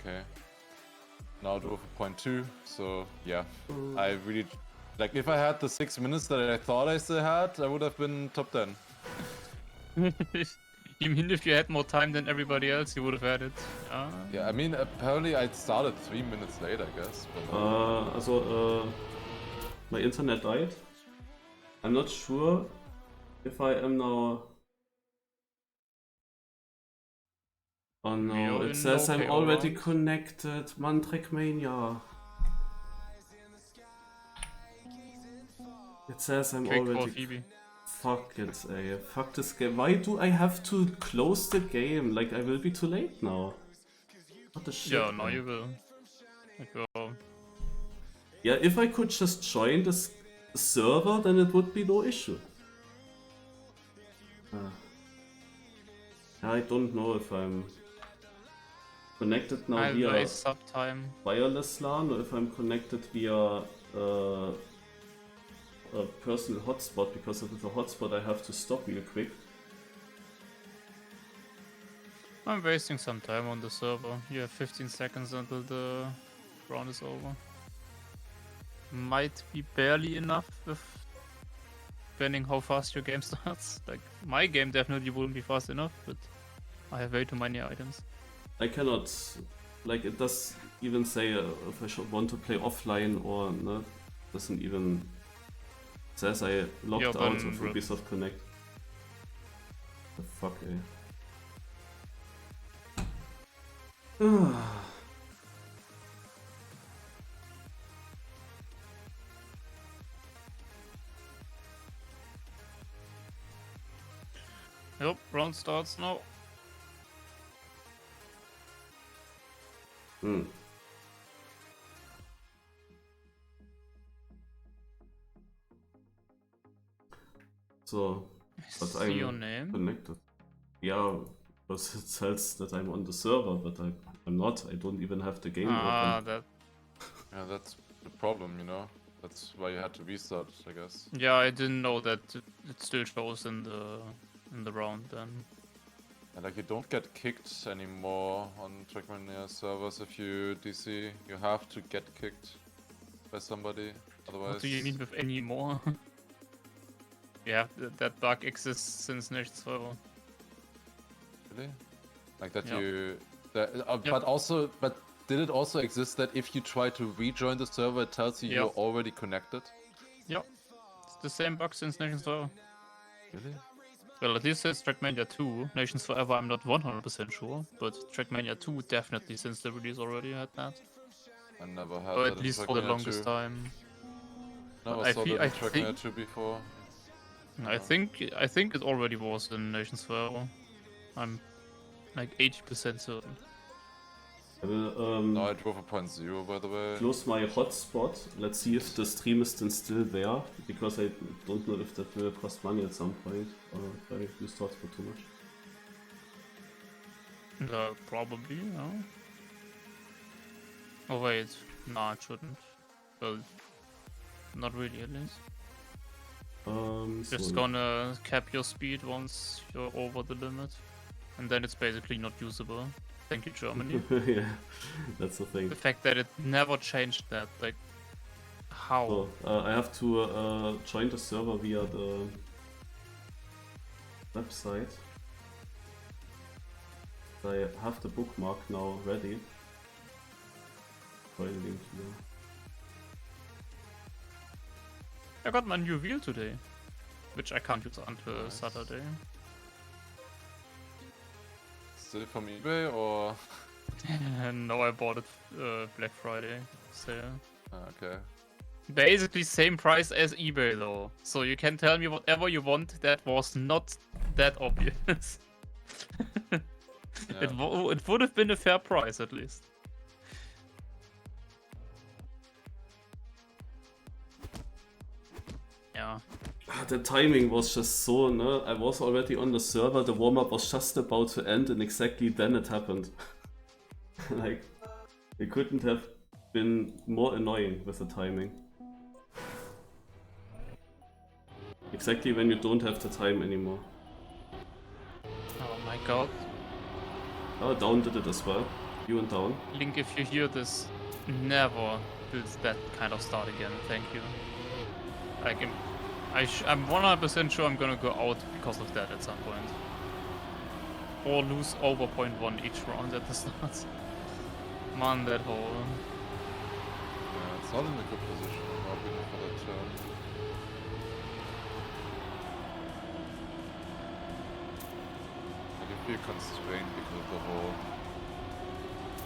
okay. Now drove a 0.2, so yeah. I really... Like, if I had the 6 minutes that I thought I still had, I would have been top 10. You mean if you had more time than everybody else, you would have had it? Yeah, I mean, apparently I started 3 minutes late, I guess. But, Also, my internet died. I'm not sure if I am now... Oh no, it says I'm already connected. Man, Trackmania. It says I'm already... Fuck it, ey. Fuck this game. Why do I have to close the game? Like, I will be too late now. What the shit? Yeah, no, you will. Yeah, if I could just join this server, then it would be no issue. I don't know if I'm connected now via wireless LAN or if I'm connected via a personal hotspot, because if it's a hotspot I have to stop real quick. I'm wasting some time on the server. You have 15 seconds until the round is over. Might be barely enough depending how fast your game starts. Like, my game definitely wouldn't be fast enough, but I have way too many items. I cannot, like, it does even say if I should want to play offline or no, doesn't even says I logged out of Ubisoft Connect. The fuck, eh? Yep, round starts now. So, but I'm connected. Yeah, because it says that I'm on the server, but I'm not. I don't even have the game open. Yeah, that's the problem, you know? That's why you had to restart, I guess. Yeah, I didn't know that it still shows in the round then. And like, you don't get kicked anymore on Trackmania servers if you DC. You have to get kicked by somebody, otherwise... What do you mean with any more? Yeah, that bug exists since Nations Server. Really? Like that you... But did it also exist that if you try to rejoin the server, it tells you you're already connected? Yep. It's the same bug since Nations Server. Really? Well, at least since Trackmania 2. Nations Forever I'm not 100% sure, but Trackmania 2 definitely since the release already had that. I never had or that at least for the longest time. Never saw that in Trackmania 2 before. I think it already was in Nations Forever. I'm like 80% certain. I will, no, I drove a 0.0 by the way. Close my hotspot. Let's see if the stream is then still there, because I don't know if that will cost money at some point, or if I used hotspot too much. Probably, no. Oh wait, no, it shouldn't. Well, not really at least. Just gonna cap your speed once you're over the limit, and then it's basically not usable. Thank you, Germany. Yeah, that's the thing. The fact that it never changed that, like, how? So, I have to join the server via the website. I have the bookmark now ready. Link here. I got my new wheel today, which I can't use until Saturday. Still from eBay or? No, I bought it Black Friday sale. Okay. Basically same price as eBay though, so you can tell me whatever you want. That was not that obvious. It would have been a fair price at least. Yeah. The timing was just so, no? I was already on the server, the warm-up was just about to end, and exactly then it happened. Like, it couldn't have been more annoying with the timing. Exactly when you don't have the time anymore. Oh my god. Oh, Down did it as well. You went down. Link, if you hear this, never do that kind of start again. Thank you. Like, I'm 100% sure I'm gonna go out because of that at some point. Or lose over 0.1 each round at the start. Man, that hole. Yeah, it's not in a good position. I'm hoping for that turn. Like, I feel constrained because of the hole.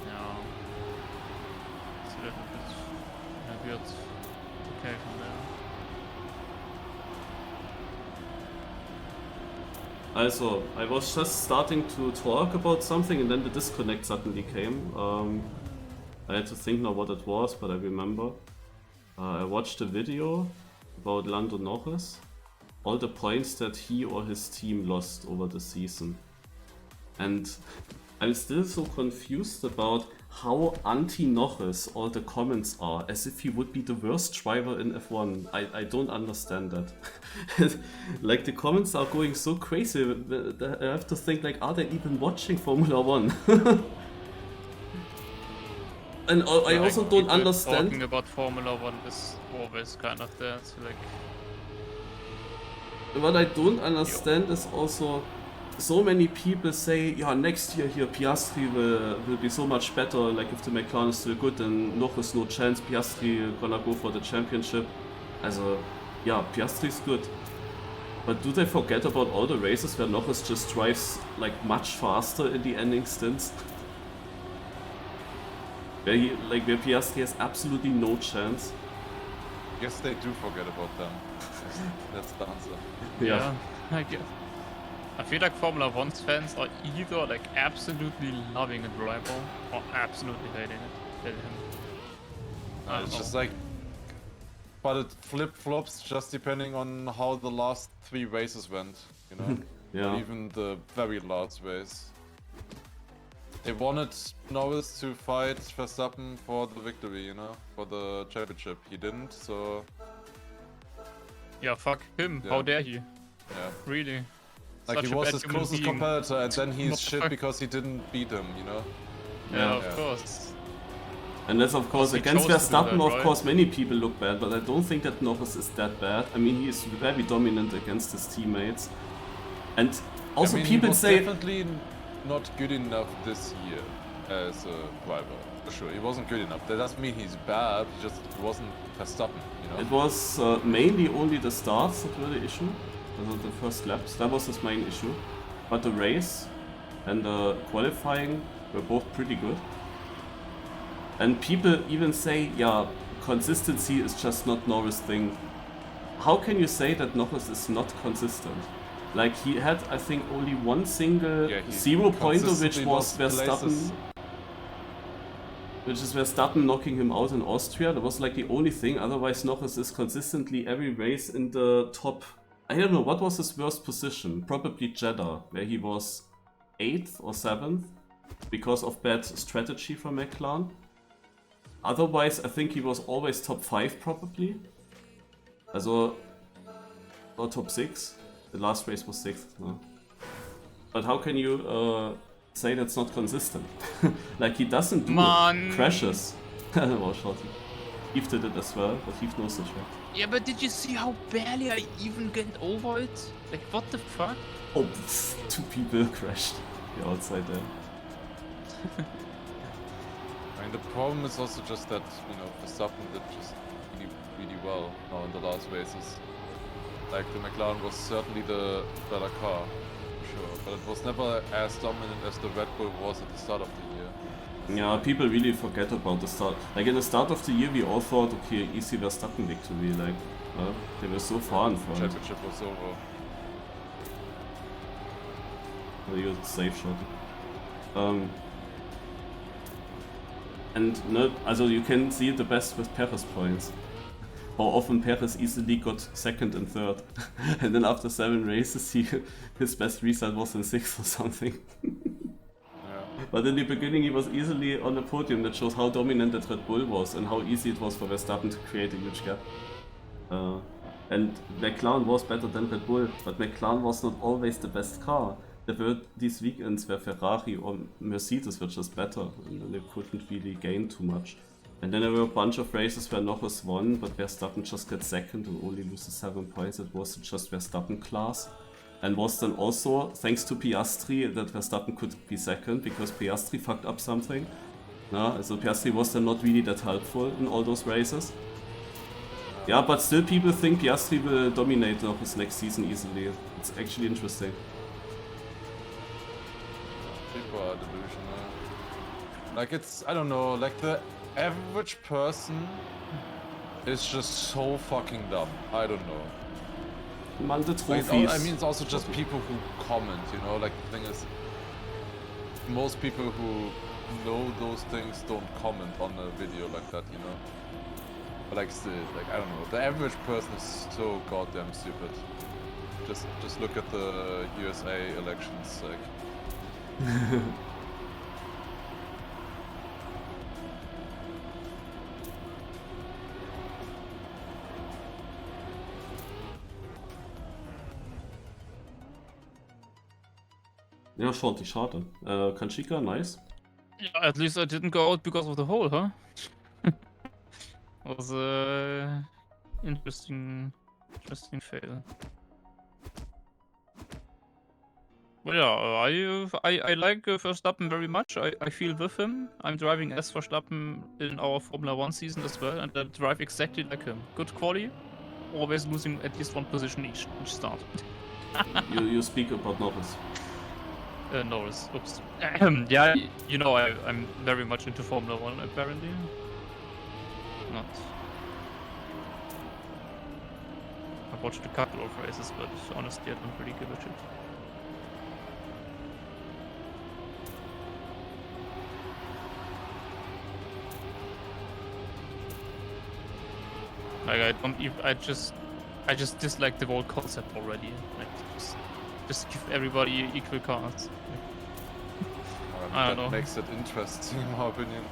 Yeah. It's a little bit weird decay from there. Also, I was just starting to talk about something and then the disconnect suddenly came. I had to think now what it was, but I remember. I watched a video about Lando Norris, all the points that he or his team lost over the season. And I'm still so confused about how anti-Norris all the comments are, as if he would be the worst driver in F1. I don't understand that. Like, the comments are going so crazy, I have to think, like, are they even watching Formula 1? And I also don't understand... Talking about Formula 1 is always kind of that, like... What I don't understand is also... So many people say, yeah, next year here Piastri will be so much better, like if the McLaren is still good, then Norris no chance, Piastri gonna go for the championship. Also, yeah, Piastri is good. But do they forget about all the races where Norris just drives like much faster in the ending stints? Where Piastri has absolutely no chance. Yes, they do forget about them. That's the answer. Yeah, I guess. I feel like Formula 1 fans are either like absolutely loving a driver or absolutely hating him. It's just like, but it flip-flops just depending on how the last 3 races went, you know? Yeah. Or even the very last race. They wanted Norris to fight Verstappen for the victory, you know? For the championship. He didn't, so... Yeah, fuck him. Yeah. How dare he? Yeah. Really? Like, Such he a was bad his human closest being. competitor, and then he's What the shit fuck? because he didn't beat him, you know? Yeah, of course. And that's of course He against chose to do Verstappen, that, of right? course many people look bad, but I don't think that Norris is that bad. I mean, he is very dominant against his teammates. And also I mean, people he was say... definitely not good enough this year as a driver. For sure, he wasn't good enough. That doesn't mean he's bad, he just wasn't Verstappen, you know? It was mainly only the starts that were the issue, the first laps, that was his main issue. But the race and the qualifying were both pretty good. And people even say, yeah, consistency is just not Norris' thing. How can you say that Norris is not consistent? Like, he had, I think, only one single 0-pointer, which was Verstappen. Which is Verstappen knocking him out in Austria. That was like the only thing. Otherwise, Norris is consistently every race in the top. I don't know, what was his worst position? Probably Jeddah, where he was 8th or 7th because of bad strategy from McLaren. Otherwise, I think he was always top 5 probably. Also, or top 6. The last race was 6th. No? But how can you say that's not consistent? Like, he doesn't do crashes. Well, shorty. Heath did it as well, but Heath knows the track. Yeah, but did you see how barely I even get over it? Like, what the fuck? Oh, 2 people crashed outside there. I mean, the problem is also just that, you know, Verstappen did just really well now in the last races. Like, the McLaren was certainly the better car, for sure, but it was never as dominant as the Red Bull was at the start of the year. Yeah, people really forget about the start. Like, in the start of the year, we all thought, okay, easy Verstappen victory, like, they were so far in front. The championship was over. Well, you're safe shot. And no, also you can see the best with Perez points. How often Perez easily got 2nd and 3rd. And then after 7 races, his best result was in 6th or something. But in the beginning he was easily on the podium. That shows how dominant that Red Bull was and how easy it was for Verstappen to create a huge gap. And McLaren was better than Red Bull, but McLaren was not always the best car. there were these weekends where Ferrari or Mercedes were just better and they couldn't really gain too much. And then there were a bunch of races where Norris won, but Verstappen just got second and only loses 7 points. It was just Verstappen class. And was then also, thanks to Piastri, that Verstappen could be second, because Piastri fucked up something. So Piastri was then not really that helpful in all those races. Yeah, but still people think Piastri will dominate Norris next season easily. It's actually interesting. People are delusional. Like it's, I don't know, like the average person is just so fucking dumb. I don't know. Man, the Like, trophies. I mean, it's also just people who comment, you know, like the thing is, most people who know those things don't comment on a video like that, you know. But like still, like I don't know, the average person is so goddamn stupid. Just look at the USA elections, like. Ja, schade, schade. Kanchika, nice. Yeah, at least I didn't go out because of the hole, huh? Was interesting fail. Well, yeah, I like Verstappen very much. I feel with him. I'm driving as Verstappen in our Formula 1 season as well, and I drive exactly like him. Good quality, always losing at least 1 position each start. you speak about Norris. Norris, oops. Yeah, you know I'm very much into Formula 1 apparently. Not. I've watched a couple of races, but honestly I don't really give a shit. Like I just dislike the whole concept already. Like just give everybody equal cards. I don't know. That makes it interesting, in my opinion.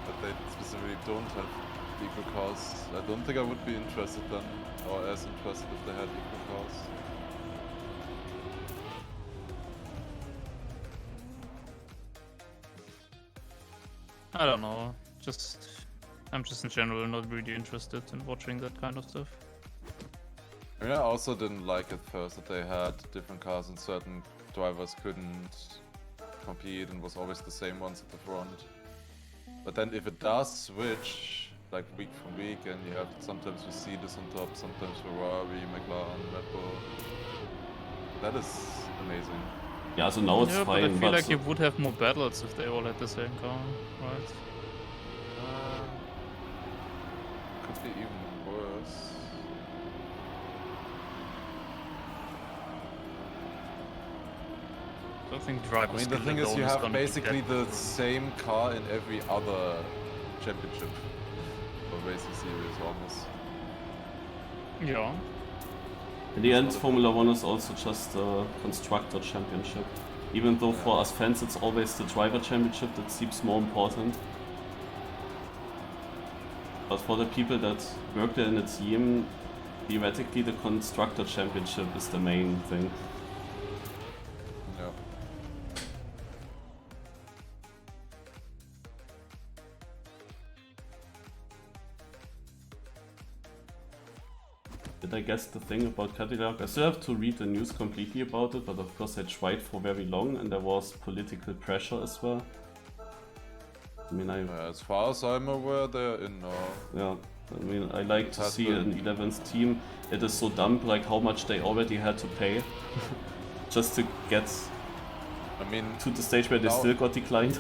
But they specifically don't have equal cars. I don't think I would be interested then, or as interested if they had equal cars. I don't know. I'm just in general not really interested in watching that kind of stuff. I mean, I also didn't like at first that they had different cars and certain drivers couldn't compete and was always the same ones at the front. But then if it does switch, like week from week, and you have sometimes Mercedes on top, sometimes Ferrari, McLaren, Red Bull, that is amazing. Yeah, so now it's yeah, fine. But I feel like you would have more battles if they all had the same car, right? Could be even worse. I think drivers. I mean, the thing is, you have basically the same car in every other championship or racing series almost. Yeah. In the end, Formula 1 is also just a constructor championship. Even though for us fans it's always the driver championship that seems more important. But for the people that work there in the team, theoretically the constructor championship is the main thing. Yeah. Did I guess the thing about Cadillac? I still have to read the news completely about it, but of course I tried for very long and there was political pressure as well. I mean, as far as I'm aware, they're in now. Yeah, I mean, I like to see an 11th team. It is so dumb, like how much they already had to pay just to get to the stage where they still got declined.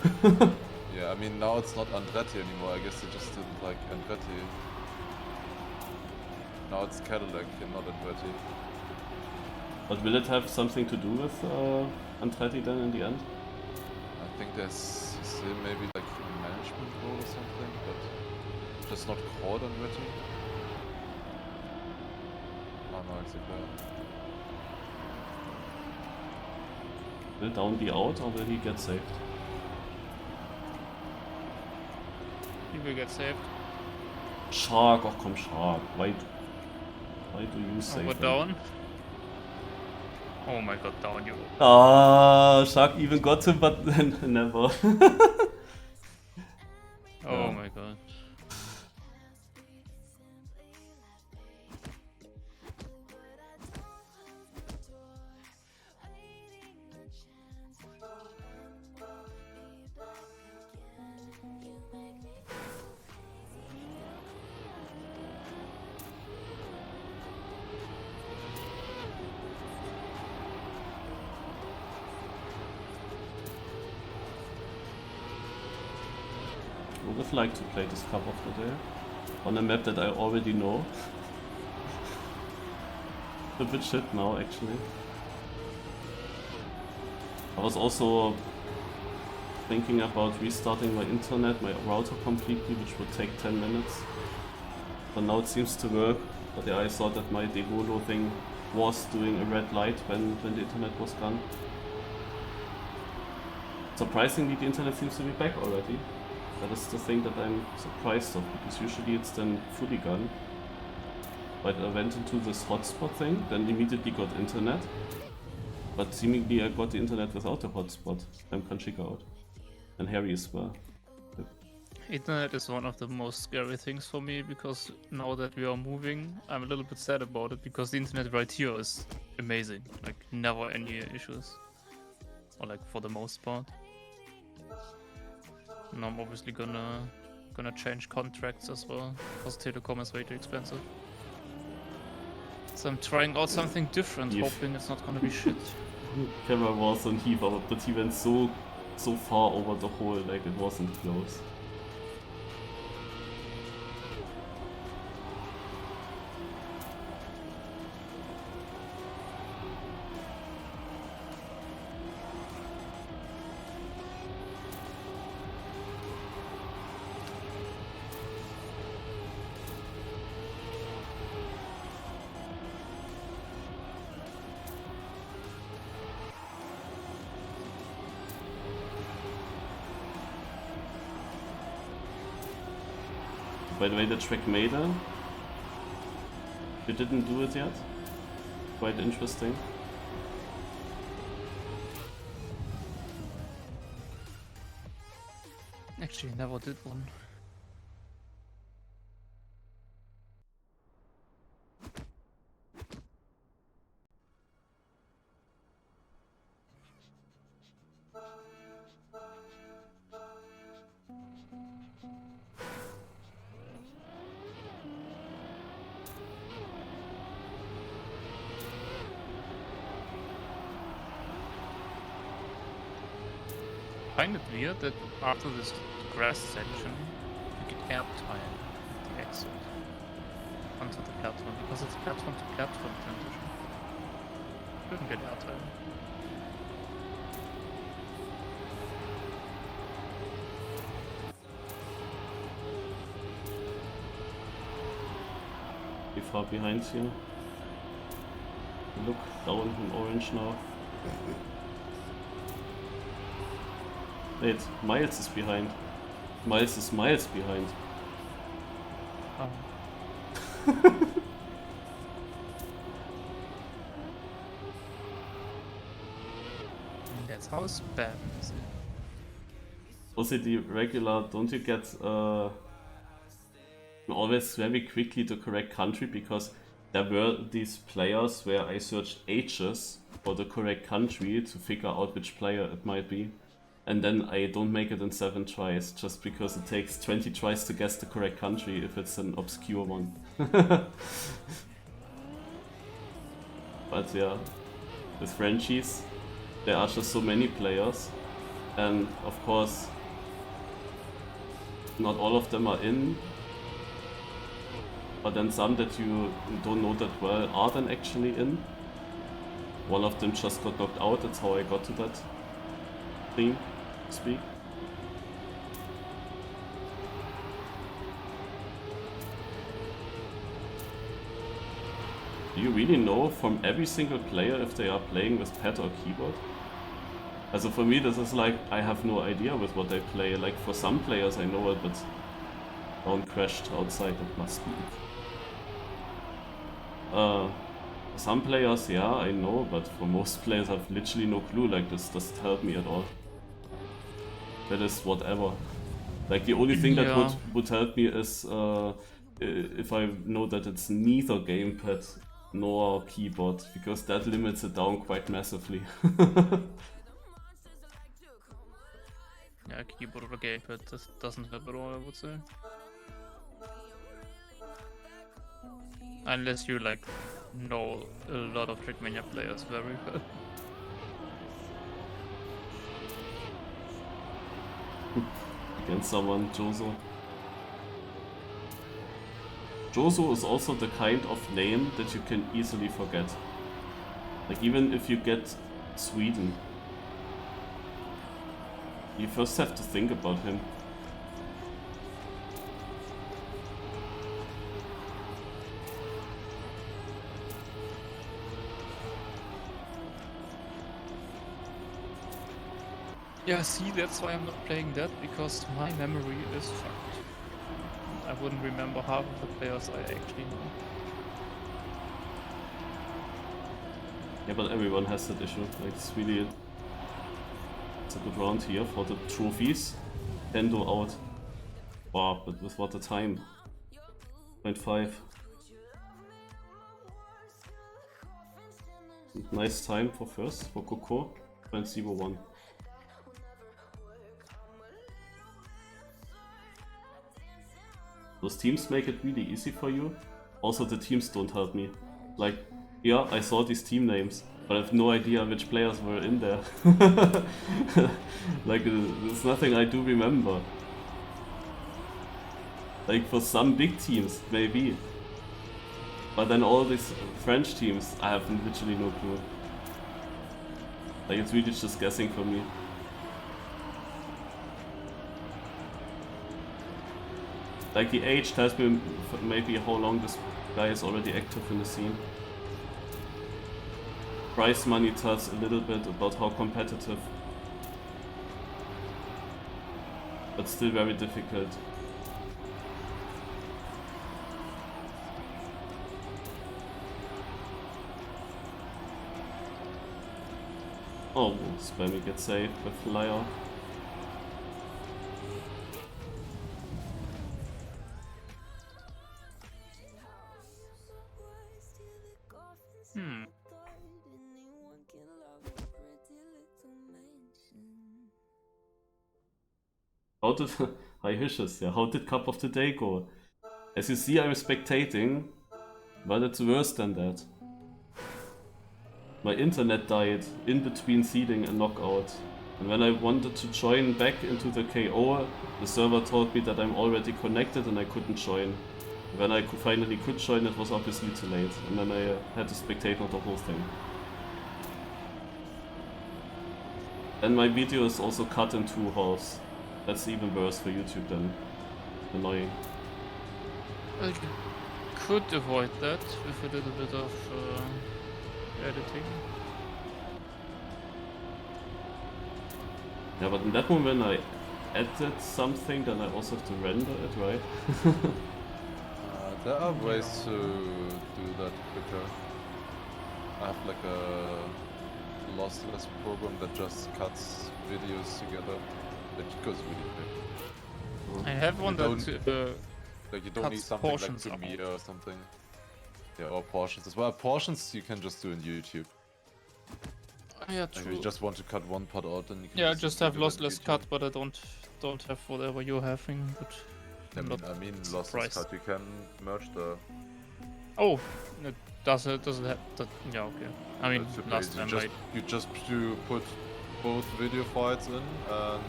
Yeah, I mean, now it's not Andretti anymore. I guess they just didn't like Andretti. Now it's Cadillac and not Andretti. But will it have something to do with Andretti then in the end? I think there's still maybe like a management role or something, but just not called Andretti. I don't know exactly. Will Down be out or will he get saved? He will get saved. Shark, oh komm Shark, why do you save him? Down? Oh my god, down you. Ah, Shark even got him, but then never. Oh my god. I would have liked to play this Cup of the Day on a map that I already know. A bit shit now, actually. I was also thinking about restarting my internet, my router completely, which would take 10 minutes. But now it seems to work. But yeah, I saw that my Devolo thing was doing a red light when the internet was gone. Surprisingly, the internet seems to be back already. That is the thing that I'm surprised of, because usually it's then fully gone. But I went into this hotspot thing, then immediately got internet. But seemingly I got the internet without the hotspot. I can't figure out. And Harry as well. Internet is one of the most scary things for me, because now that we are moving, I'm a little bit sad about it, because the internet right here is amazing. Like, never any issues. Or like, for the most part. And I'm obviously gonna change contracts as well, because telecom is way too expensive. So I'm trying out something different, hoping it's not gonna be shit. Camera was on Heath, but he went so far over the hole, like it wasn't close. By the way, the track Maiden, you didn't do it yet? Quite interesting. Actually, never did one. I find it weird that after this grass section, you get airtime at the exit onto the platform, because it's platform to platform transition. You shouldn't get airtime. Be far behind here. Look down in orange now. Wait, Miles is behind. Miles is miles behind. Oh. That's how spam is it? OCD regular, don't you get always very quickly the correct country, because there were these players where I searched ages for the correct country to figure out which player it might be. And then I don't make it in 7 tries, just because it takes 20 tries to guess the correct country if it's an obscure one. But yeah, with Frenchies, there are just so many players, and of course, not all of them are in, but then some that you don't know that well are then actually in. One of them just got knocked out, that's how I got to that thing. Speak. Do you really know from every single player if they are playing with pad or keyboard? Also for me this is like, I have no idea with what they play. Like for some players I know it, but don't crashed outside, it must be. Some players, yeah, I know, but for most players I've literally no clue, like this doesn't help me at all. That is whatever. Like the only thing that would help me is if I know that it's neither gamepad nor keyboard, because that limits it down quite massively. Yeah, keyboard or gamepad doesn't help at all, I would say. Unless you like know a lot of Trackmania players very well. Against someone, Jozo. Jozo is also the kind of name that you can easily forget. Like even if you get Sweden, you first have to think about him. Yeah, see, that's why I'm not playing that, because my memory is fucked. I wouldn't remember half of the players I actually know. Yeah, but everyone has that issue. Like it's really it's a good round here for the trophies. Endo out. Wow, but with what a time? 0.5. Nice time for first, for Coco. 0.01. Those teams make it really easy for you. Also the teams don't help me. Like, yeah, I saw these team names, but I have no idea which players were in there. Like, there's nothing I do remember. Like for some big teams, maybe. But then all these French teams, I have literally no clue. Like it's really just guessing for me. Like the age tells me maybe how long this guy is already active in the scene. Prize money tells a little bit about how competitive. But still very difficult. Oh, Spammy gets saved by Flyer. How did hi Hishes, yeah, how did Cup of the Day go? As you see, I'm spectating, but it's worse than that. My internet died in between seeding and knockout. And when I wanted to join back into the KO, the server told me that I'm already connected and I couldn't join. When I finally could join, it was obviously too late, and then I had to spectate the whole thing. And my video is also cut in 2 halves. That's even worse for YouTube than annoying. I could avoid that with a little bit of editing. Yeah, but in that moment when I edit something, then I also have to render it, right? There are ways to do that quicker. I have like a lossless program that just cuts videos together. It goes really quick. I have one that like you don't need something like Premiere or something. Yeah, or portions as well. Portions you can just do in YouTube. Yeah, true. If you just want to cut one part out, then you can. Yeah, I just have lossless cut, but I don't have whatever you're having. But I mean lossless cut. You can merge the. Oh, it doesn't have that. Yeah, okay. I mean, last time you just put both video files in and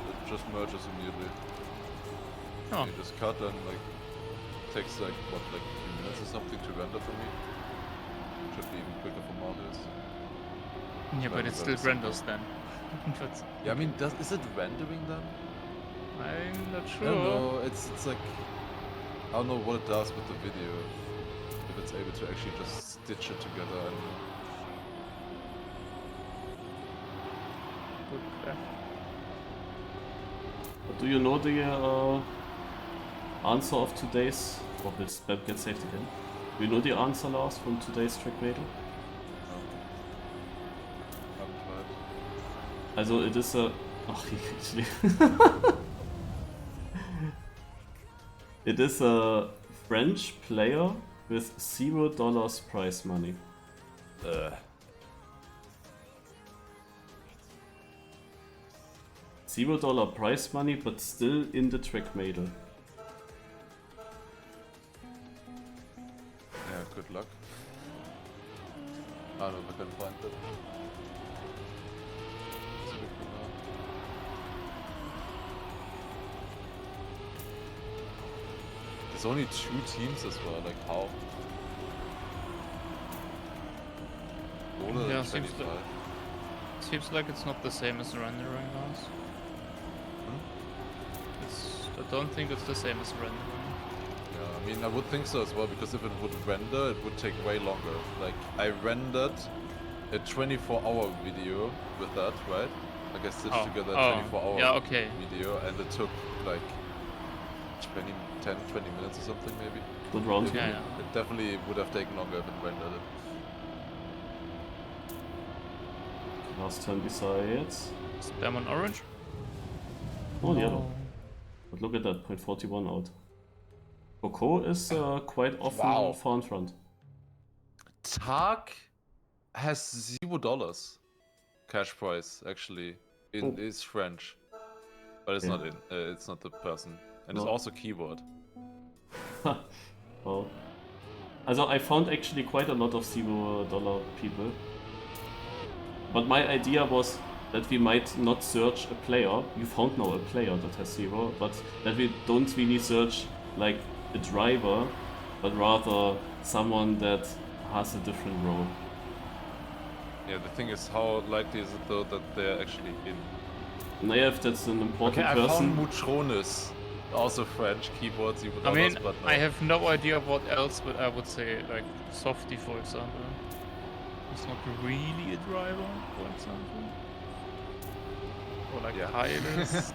it just merges immediately. Oh. You just cut and like takes like what, like 2 minutes or something to render for me. Should be even quicker for Marius. Yeah, but it still renders then. Yeah, I mean, is it rendering then? I'm not sure. I don't know. It's like I don't know what it does with the video. If it's able to actually just stitch it together. And do you know the answer of today's? Or will Spam get saved again? Do you know the answer, Lars, from today's track metal? Haven't tried. Also, it is a... Ach, actually... It is a French player with $0 prize money. $0 prize money, but still in the track medal. Yeah, good luck. I don't know if I can find it. It's a big thing now. There's only 2 teams as well, like how? Older Yeah, than seems 25. Seems like it's not the same as the rendering class. I don't think it's the same as rendering. Yeah, I mean, I would think so as well, because if it would render, it would take way longer. Like, I rendered a 24-hour video with that, right? Like, I stitched together a 24-hour video, and it took, like, 10, 20 minutes or something, maybe. Good round. Yeah. It definitely would have taken longer if it rendered it. Last turn decides. Spam on orange? Oh, yellow. But look at that, 0.41 out. Coco is quite often far in front. Tark has $0 cash prize, actually. Is French. But it's not it's not the person. And it's also keyboard. Well, also I found actually quite a lot of $0 people. But my idea was that we might not search a player. You found now a player that has 0, but that we don't really search like a driver, but rather someone that has a different role. Yeah, the thing is, how likely is it though that they're actually in? Naja, if that's an important I person. found Mutronis, also French, keyboard, $0, I mean, but no. I have no idea what else, but I would say like Softy, for example. He's not really a driver, for example. Or like Kylus.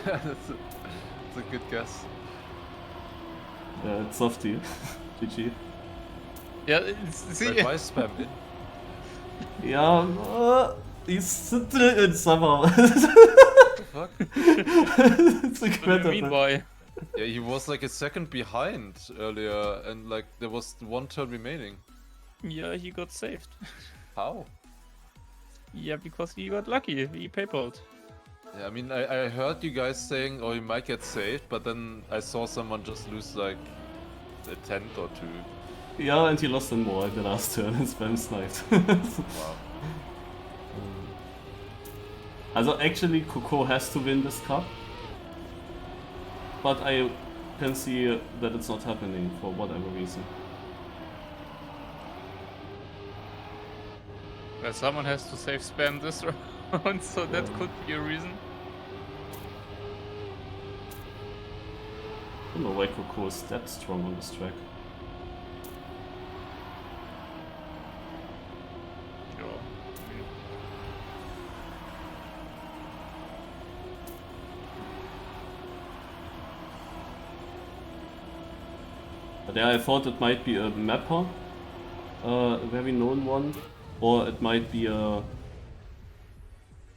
That's a good guess. Yeah, it's Softy. GG. Yeah, see. Why spam in? Yeah, he's still in summer. What the fuck? It's What do you mean why? Yeah, he was like a second behind earlier, and like there was 1 turn remaining. Yeah, he got saved. How? Yeah, because he got lucky. He PayPal'd. Yeah, I mean, I heard you guys saying, oh, he might get saved, but then I saw someone just lose like a tenth or 2. Yeah, and he lost one more in the last turn and spam sniped. Wow. Also actually Coco has to win this cup. But I can see that it's not happening for whatever reason. Well, someone has to save spam this round, so that could be a reason. I don't know why Coco is that strong on this track. But yeah, I thought it might be a mapper, a very known one, or it might be a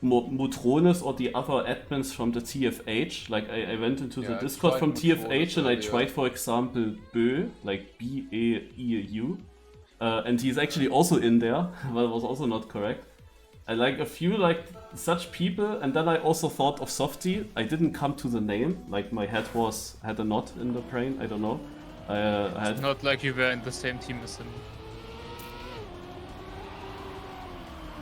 Mutronis or the other admins from the TFH. Like I went into the Discord from TFH and I tried, for example, Bö, like B-E-E-U, and he's actually also in there, but it was also not correct. I like a few like such people, and then I also thought of Softy. I didn't come to the name, like my head had a knot in the brain, I don't know. It's not like you were in the same team as him.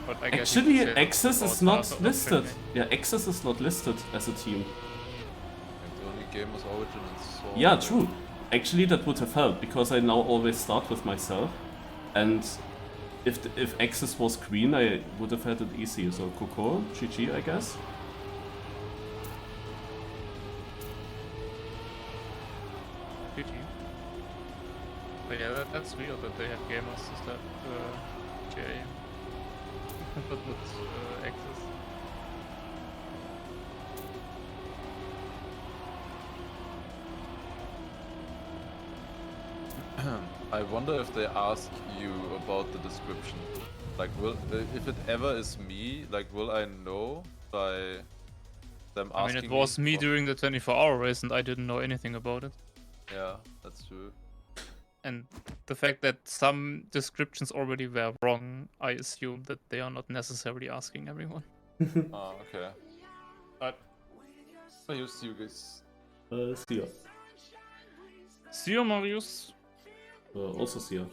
But I guess actually, Access is not listed. Yeah, Access is not listed as a team. And the only game was Origin and Soul. Yeah, true. Actually, that would have helped, because I now always start with myself. And if Access was Queen, I would have had it easy. So Coco, GG, I guess. But yeah, that's weird that they have gamers instead of GA. But not Access. I wonder if they ask you about the description. Like, if it ever is me, like, will I know by them I mean, asking it was me for- during the 24-hour race, and I didn't know anything about it. Yeah, that's true. And the fact that some descriptions already were wrong, I assume that they are not necessarily asking everyone. Oh, okay. I use you guys. Sia. See you, Marius. Also Sia.